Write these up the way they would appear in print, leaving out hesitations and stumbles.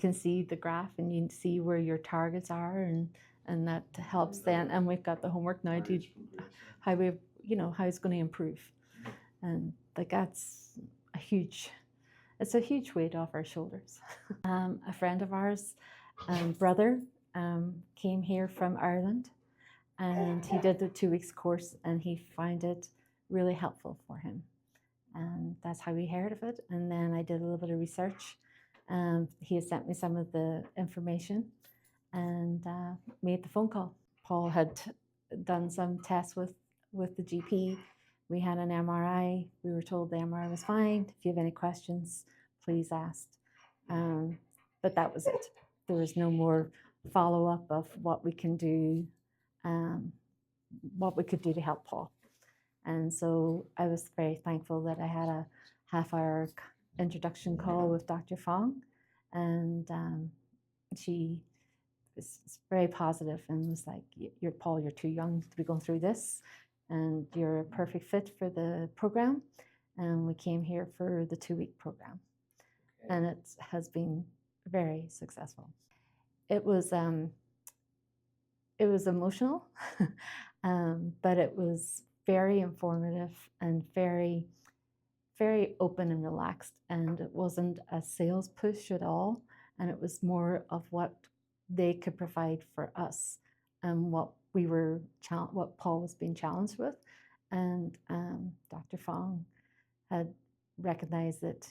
can see the graph and you can see where your targets are, and that helps then. And we've got the homework now to how we, how it's going to improve. And like that's it's a huge weight off our shoulders. A friend of ours, brother, came here from Ireland, and he did the 2 weeks course, and he found it really helpful for him. And that's how we heard of it. And then I did a little bit of research. He had sent me some of the information and made the phone call. Paul had done some tests with the GP. We had an MRI. We were told the MRI was fine. If you have any questions, please ask. But that was it. There was no more follow-up of what we can do, what we could do to help Paul. And so I was very thankful that I had a half-hour introduction call with Dr. Fong, and she was very positive and was like, Paul, you're too young to be going through this, and you're a perfect fit for the program. And we came here for the 2-week program, and it has been very successful. It was emotional, but it was very informative and very, very open and relaxed. And it wasn't a sales push at all. And it was more of what they could provide for us and what Paul was being challenged with. And Dr. Fong had recognized that,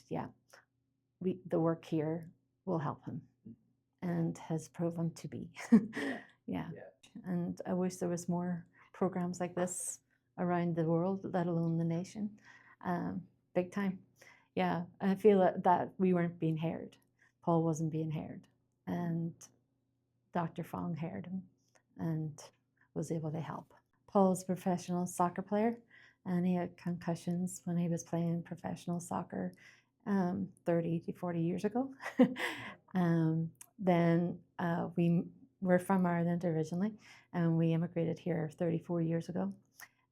the work here will help him, and has proven to be. Yeah. And I wish there was more programs like this around the world, let alone the nation. Big time. Yeah, I feel that we weren't being heard. Paul wasn't being heard. And Dr. Fong heard him and was able to help. Paul's a professional soccer player, and he had concussions when he was playing professional soccer 30 to 40 years ago. Then we were from Ireland originally, and we immigrated here 34 years ago.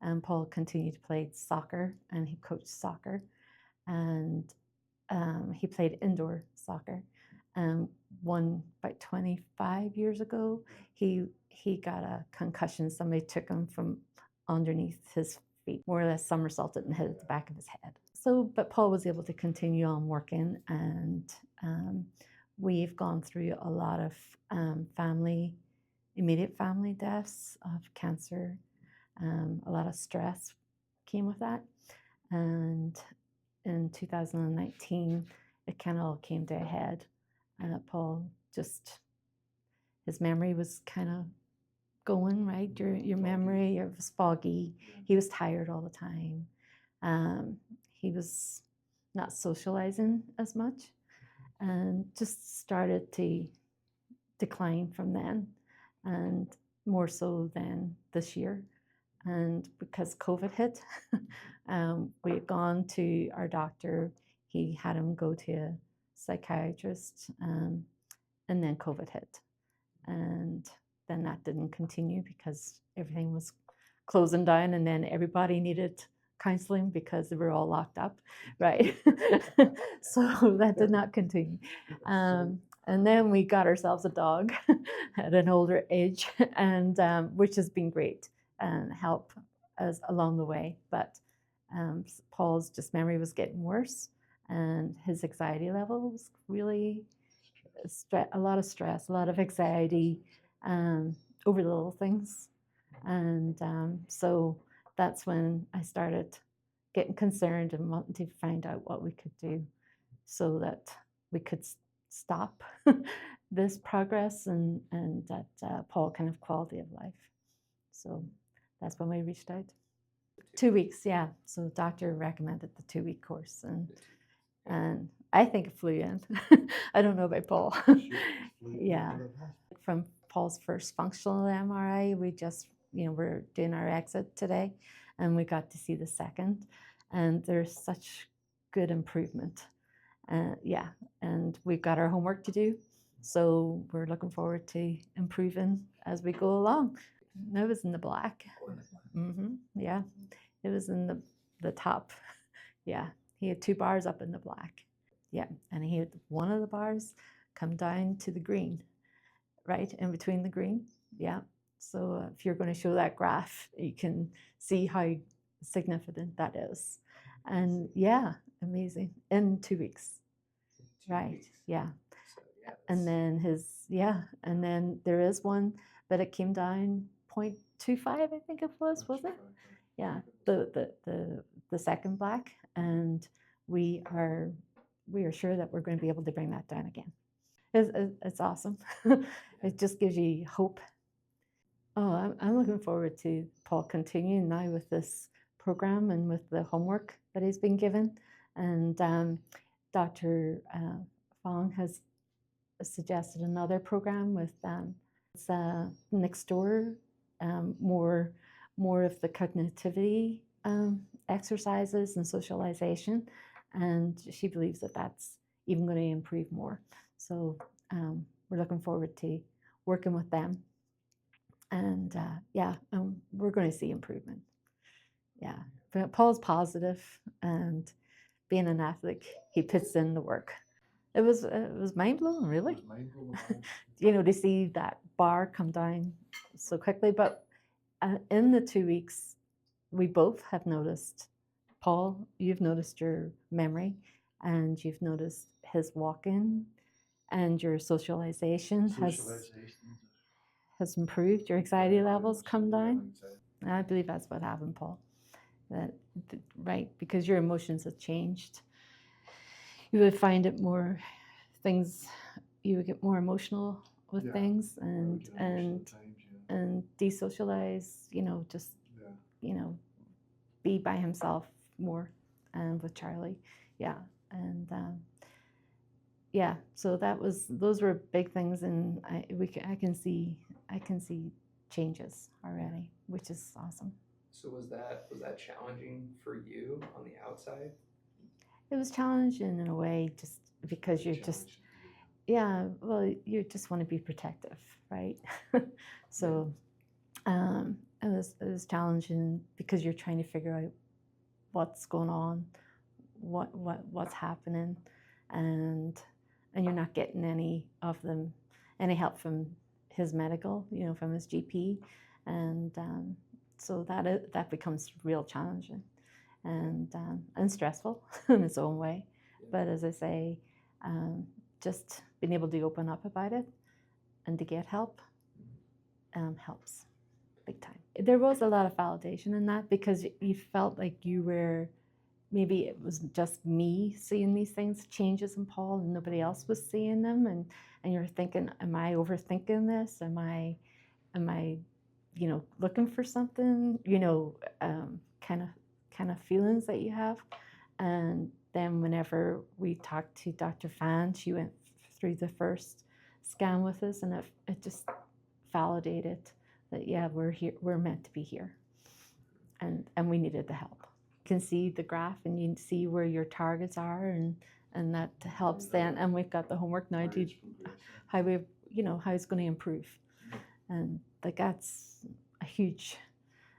And Paul continued to play soccer, and he coached soccer, and he played indoor soccer. And about 25 years ago, he got a concussion. Somebody took him from underneath his feet, more or less somersaulted and hit the back of his head. But Paul was able to continue on working, and we've gone through a lot of immediate family deaths of cancer. A lot of stress came with that. And in 2019, it kind of all came to a head. Paul his memory was kind of going, right? Your memory, it was foggy. He was tired all the time. He was not socializing as much, and just started to decline from then, and more so than this year. And because COVID hit, we had gone to our doctor. He had him go to a psychiatrist, and then COVID hit. And then that didn't continue because everything was closing down, and then everybody needed counseling because they were all locked up, right? So that did not continue. And then we got ourselves a dog at an older age, and which has been great and help us along the way. But Paul's memory was getting worse, and his anxiety level was really a lot of stress, a lot of anxiety over the little things. And so that's when I started getting concerned and wanting to find out what we could do so that we could stop this progress and that Paul kind of quality of life. So that's when we reached out. 2 weeks, yeah. So the doctor recommended the 2-week course, and I think it flew in. I don't know about Paul. Yeah. From Paul's first functional MRI, we just, we're doing our exit today, and we got to see the second, and there's such good improvement. Yeah, and we've got our homework to do, so we're looking forward to improving as we go along. It was in the black. Yeah, it was in the top. Yeah, he had 2 bars up in the black. Yeah, and he had one of the bars come down to the green, right in between the green. Yeah. So if you're going to show that graph, you can see how significant that is. And yeah, amazing. In 2 weeks. Right. Yeah. So, yeah, And then and then there is one, but it came down 0.25, I think it was it? Yeah, the second black, and we are sure that we're going to be able to bring that down again. It's awesome. It just gives you hope. Oh, I'm looking forward to Paul continuing now with this program and with the homework that he's been given. And Dr. Fong has suggested another program with it's next door, more of the cognitivity exercises and socialization, and she believes that that's even going to improve more. So we're looking forward to working with them, and we're going to see improvement. Yeah, but Paul's positive, and being an athlete, he puts in the work. It was mind blowing, really. It was mind-blowing. You know, to see that bar come down so quickly. But in the 2 weeks, we both have noticed, Paul, you've noticed your memory, and you've noticed his walking, and your socialization has improved. Your anxiety levels come down. And I believe that's what happened, Paul. Right, because your emotions have changed. You would find it more things. You would get more emotional with things, and desocialize. You know, just you know, be by himself more, and with Charlie. Yeah, and yeah. So those were big things, and I can see changes already, which is awesome. So was that challenging for you on the outside? It was challenging in a way, just because you're just, yeah, well, you just want to be protective, right? So it was challenging because you're trying to figure out what's going on, what's happening, and you're not getting any help from his medical, from his GP, and so that becomes real challenging, and stressful in its own way. But as I say, just being able to open up about it and to get help helps big time. There was a lot of validation in that, because you felt like you were, maybe it was just me seeing these things, changes in Paul, and nobody else was seeing them, and you're thinking, am I overthinking this? Am I looking for something, kind of feelings that you have. And then whenever we talked to Dr. Fan, she went through the first scan with us, and it just validated that, yeah, we're meant to be here, and we needed the help. You can see the graph, and you can see where your targets are, and that helps then. And we've got the homework now to how it's going to improve, and like that's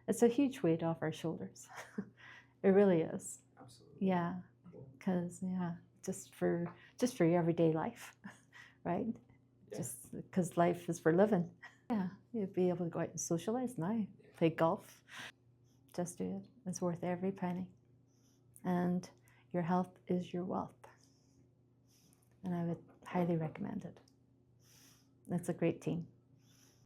it's a huge weight off our shoulders. It really is. Absolutely. Yeah, because just for your everyday life, right? Yeah. Just because life is for living. Yeah, you'd be able to go out and socialize now, play golf. Just do it. It's worth every penny. And your health is your wealth. And I would highly recommend it. It's a great team.